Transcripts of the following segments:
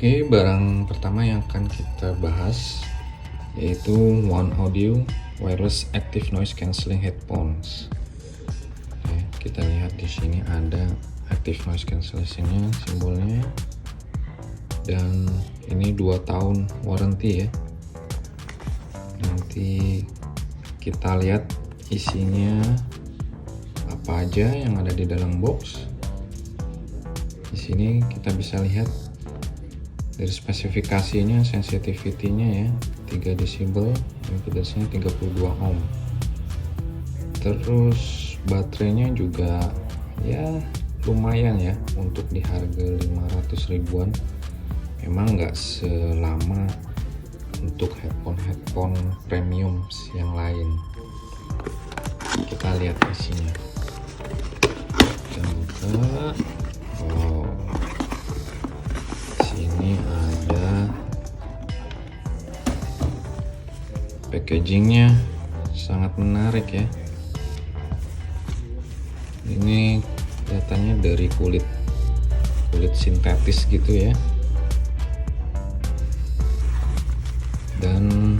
Oke, barang pertama yang akan kita bahas yaitu One Audio Wireless Active Noise Cancelling Headphones. Oke, kita lihat di sini ada Active Noise Cancellation-nya, simbolnya, dan ini 2 tahun warranty ya. Nanti kita lihat isinya apa aja yang ada di dalam box. Di sini kita bisa lihat dari spesifikasinya, sensitivity-nya ya, 3 decibel, impedance-nya 32 ohm. Terus baterainya juga ya lumayan ya, untuk di harga 500 ribuan. Memang nggak selama untuk headphone premium yang lain. Kita lihat isinya. Coba, oh, sini ada packagingnya, sangat menarik ya. Ini kelihatannya dari kulit sintetis gitu ya. Dan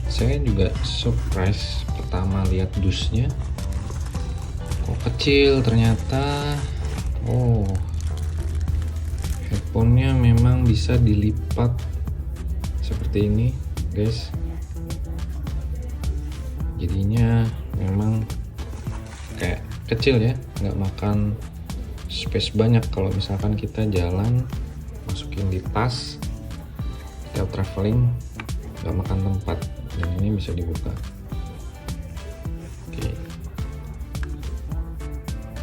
saya juga surprise pertama lihat dusnya, kok kecil ternyata. Oh, headphone-nya memang bisa dilipat seperti ini guys, jadinya memang kayak kecil ya, nggak makan space banyak. Kalau misalkan kita jalan, masukin di tas, kita traveling, nggak makan tempat. Dan ini bisa dibuka. Oke,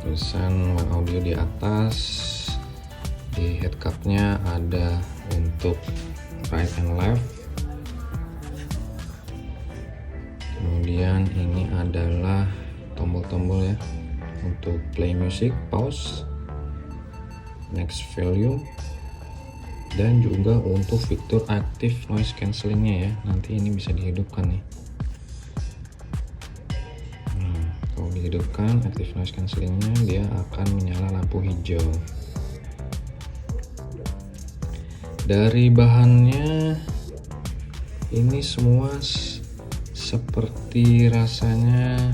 tulisan One Audio di atas. Di head cap-nya ada untuk right and left. Kemudian ini adalah tombol-tombol ya, untuk play music, pause, next volume, dan juga untuk fitur active noise cancellingnya ya. Nanti ini bisa dihidupkan nih. Kalau dihidupkan active noise cancellingnya, dia akan menyala lampu hijau. Dari bahannya ini semua seperti rasanya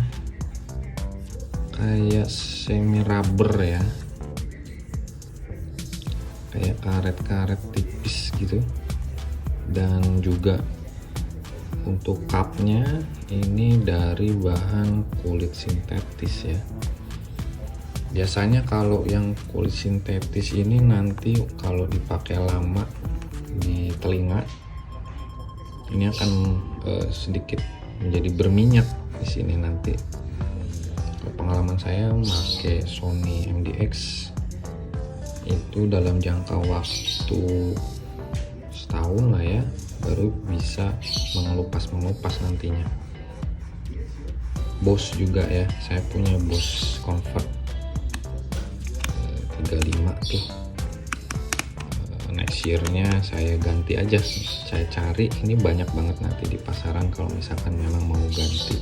kayak semi rubber ya, kayak karet-karet tipis gitu. Dan juga untuk cupnya ini dari bahan kulit sintetis ya. Biasanya kalau yang kulit sintetis ini nanti kalau dipakai lama di telinga, ini akan sedikit menjadi berminyak di sini nanti. Pengalaman saya pakai Sony MDX itu dalam jangka waktu setahun lah ya, baru bisa mengelupas nantinya. Bose juga ya, saya punya Bose Comfort 35 tuh. Next year-nya saya ganti aja, saya cari, ini banyak banget nanti di pasaran kalau misalkan memang mau ganti.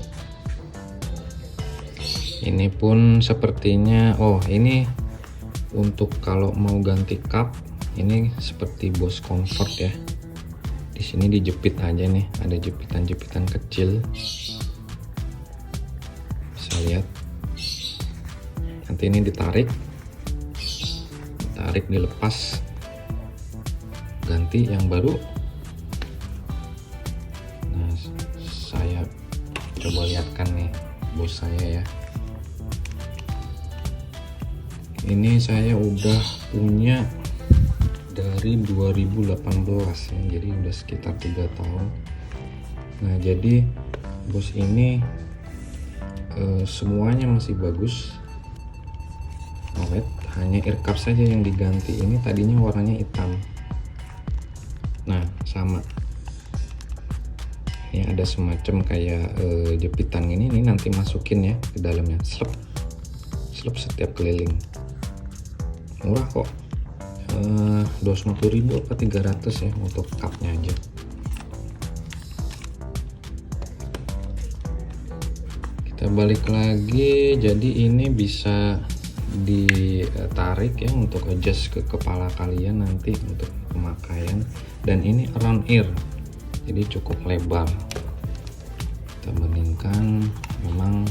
Ini pun sepertinya, oh ini untuk kalau mau ganti cup, ini seperti Bose Comfort ya. Di sini dijepit aja nih, ada jepitan-jepitan kecil. Bisa lihat. Nanti ini ditarik, dilepas, ganti yang baru. Nah, saya coba lihatkan nih Bose saya ya. Ini saya udah punya dari 2018 ya, jadi udah sekitar 3 tahun. Nah, jadi Bose ini semuanya masih bagus, awet. Hanya ear cup saja yang diganti. Ini tadinya warnanya hitam. Nah, sama. Ini ada semacam kayak jepitan ini nanti masukin ya ke dalamnya. Slep setiap keliling. Murah kok. 250.000 apa 300 ya untuk cupnya aja. Kita balik lagi. Jadi ini bisa ditarik ya untuk adjust ke kepala kalian nanti untuk pemakaian. Dan ini around ear, jadi cukup lebar. Kita bandingkan, memang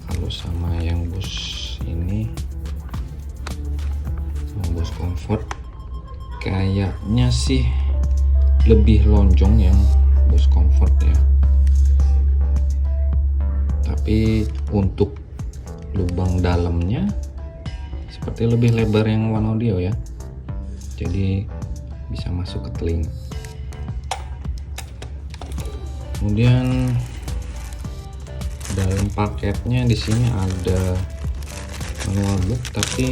kalau sama yang Bose ini, sama Bose Comfort, kayaknya sih lebih lonjong yang Bose Comfort ya. Tapi untuk lubang dalamnya seperti lebih lebar yang One Audio ya, jadi bisa masuk ke telinga. Kemudian dalam paketnya di sini ada manual book, tapi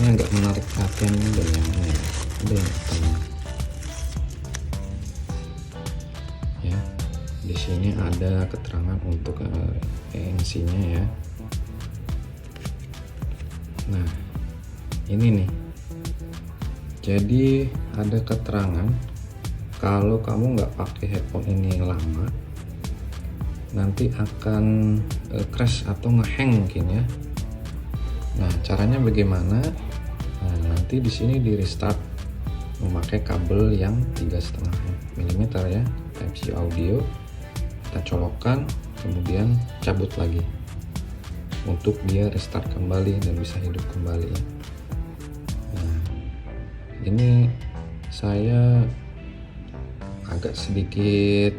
ini agak menarik perhatian dan yang ini ada yang hitam ya. Di sini ada keterangan untuk ANC-nya ya. Nah, ini nih. Jadi ada keterangan kalau kamu nggak pakai headphone ini lama, nanti akan crash atau ngehang mungkin ya. Nah, caranya bagaimana? Nah, nanti di sini di restart memakai kabel yang 3,5 mm ya, Type C audio. Kita colokkan, kemudian cabut lagi untuk dia restart kembali dan bisa hidup kembali ya. Nah, ini saya agak sedikit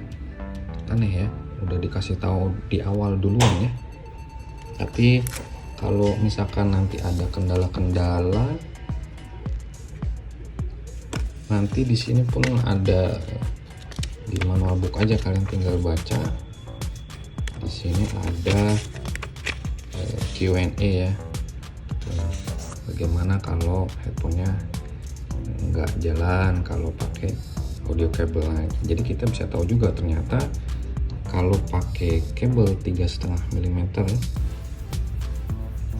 aneh ya, udah dikasih tahu di awal duluan ya. Tapi kalau misalkan nanti ada kendala-kendala, nanti di sini pun ada di manual book aja, kalian tinggal baca. Di sini ada Q&A ya, bagaimana kalau headphone-nya nggak jalan kalau pakai audio kabel. Jadi kita bisa tahu juga ternyata kalau pakai kabel 3,5 mm,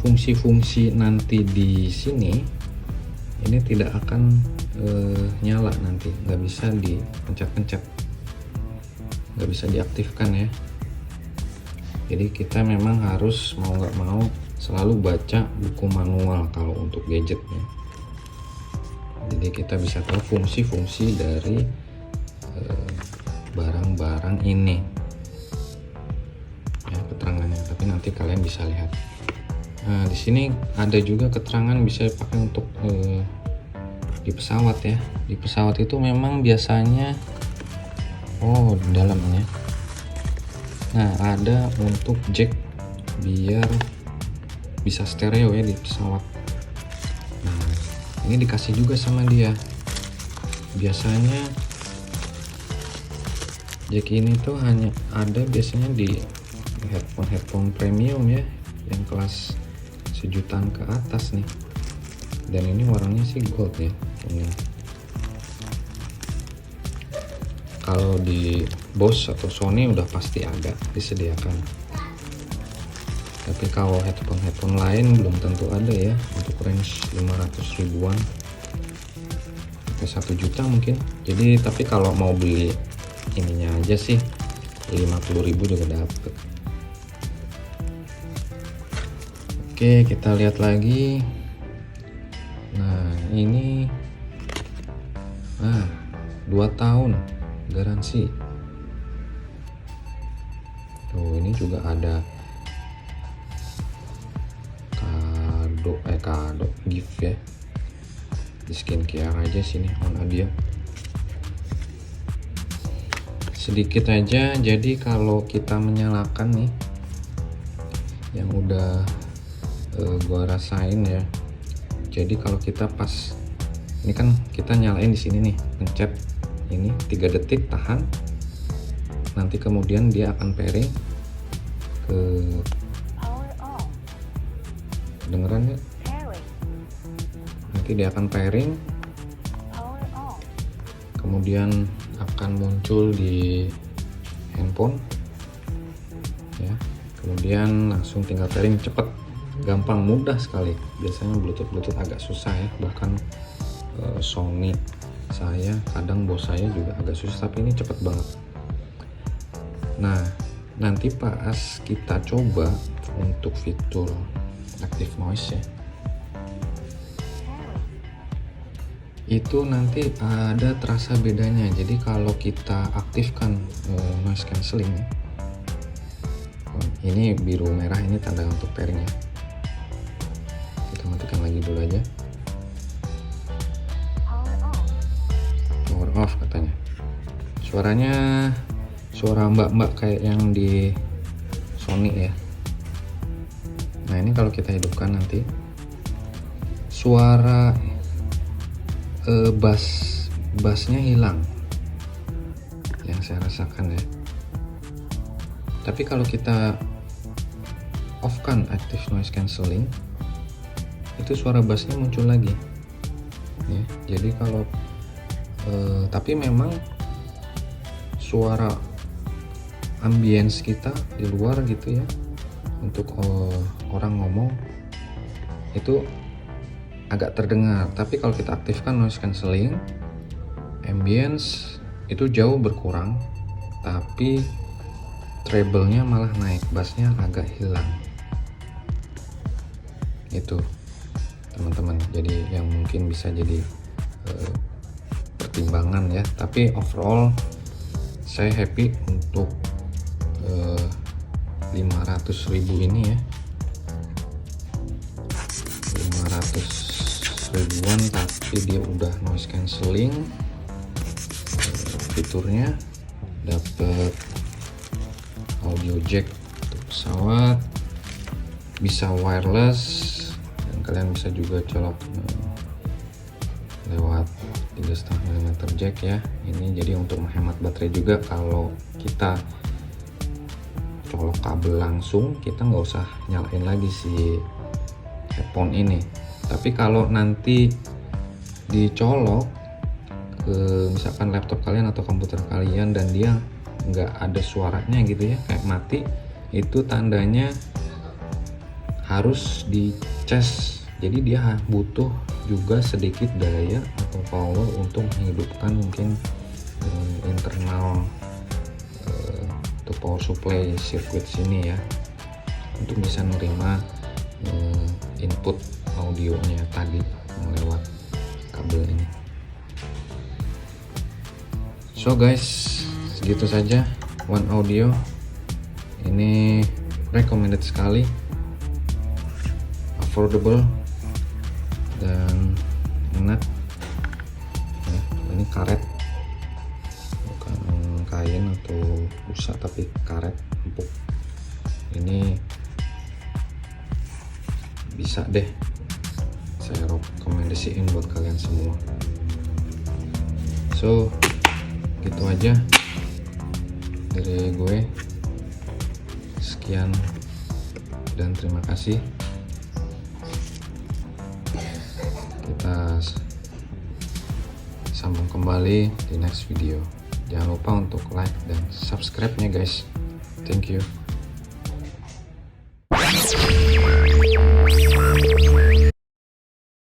fungsi-fungsi nanti di sini ini tidak akan nyala, nanti nggak bisa dipencet-pencet, nggak bisa diaktifkan ya. Jadi kita memang harus mau nggak mau selalu baca buku manual kalau untuk gadgetnya. Jadi kita bisa tahu fungsi-fungsi dari barang-barang ini ya, keterangannya. Tapi nanti kalian bisa lihat. Nah, di sini ada juga keterangan bisa dipakai untuk di pesawat ya. Di pesawat itu memang biasanya di dalamnya. Nah, ada untuk jack biar bisa stereo ya di pesawat. Nah, ini dikasih juga sama dia. Biasanya jack ini tuh hanya ada biasanya di headphone premium ya, yang kelas 1 jutaan ke atas nih. Dan ini warnanya sih gold ya ini. Kalau di Bose atau Sony udah pasti ada disediakan. Tapi kalau headphone lain belum tentu ada ya, untuk range 500 ribuan sampai 1 juta mungkin. Jadi tapi kalau mau beli ininya aja sih 50.000 juga dapet. Oke, kita lihat lagi. Nah, ini 2 tahun garansi. Tuh, ini juga ada kado gift ya, di skincare aja sini One Audio. Sedikit aja, jadi kalau kita menyalakan nih, yang udah gua rasain ya. Jadi kalau kita pas ini kan kita nyalain di sini nih, pencet ini 3 detik, tahan, nanti kemudian dia akan pairing ke, dengeran ya, nanti dia akan pairing, kemudian akan muncul di handphone ya, kemudian langsung tinggal pairing, cepet, gampang, mudah sekali. Biasanya bluetooth agak susah ya, bahkan Sony saya, kadang Bose saya juga agak susah, tapi ini cepet banget. Nah, nanti pas kita coba untuk fitur active noise ya, itu nanti ada terasa bedanya. Jadi kalau kita aktifkan noise cancelling ya, ini biru merah, ini tanda untuk pairing ya. Kita matikan lagi dulu aja. Power off katanya. Suaranya suara mbak-mbak kayak yang di Sony ya. Nah ini kalau kita hidupkan nanti suara bassnya hilang yang saya rasakan ya. Tapi kalau kita off kan active noise cancelling, itu suara bassnya muncul lagi ya. Jadi kalau tapi memang suara ambience kita di luar gitu ya, untuk orang ngomong itu agak terdengar. Tapi kalau kita aktifkan noise cancelling, ambience itu jauh berkurang, tapi treble-nya malah naik, bassnya agak hilang. Itu teman-teman, jadi yang mungkin bisa jadi pertimbangan ya. Tapi overall saya happy untuk 500.000 ini ya, 500 ribuan, tapi dia udah noise cancelling. Fiturnya dapat audio jack untuk pesawat, bisa wireless, dan kalian bisa juga colok lewat 3,5 mm jack ya. Ini jadi untuk menghemat baterai juga. Kalau kita colok kabel langsung, kita nggak usah nyalain lagi si headphone ini. Tapi kalau nanti dicolok ke misalkan laptop kalian atau komputer kalian dan dia nggak ada suaranya gitu ya, kayak mati, itu tandanya harus dicas. Jadi dia butuh juga sedikit daya atau power untuk menghidupkan mungkin internal atau power supply sirkuit sini ya, untuk bisa menerima input audionya tadi melewat kabel ini. So guys, segitu saja One Audio. Ini recommended sekali, affordable dan enak ya. Ini karet, bukan kain atau busa, tapi karet empuk. Ini bisa deh saya rekomendasiin buat kalian semua. So gitu aja dari gue. Sekian dan terima kasih. Kita sambung kembali di next video. Jangan lupa untuk like dan subscribe nya guys. Thank you.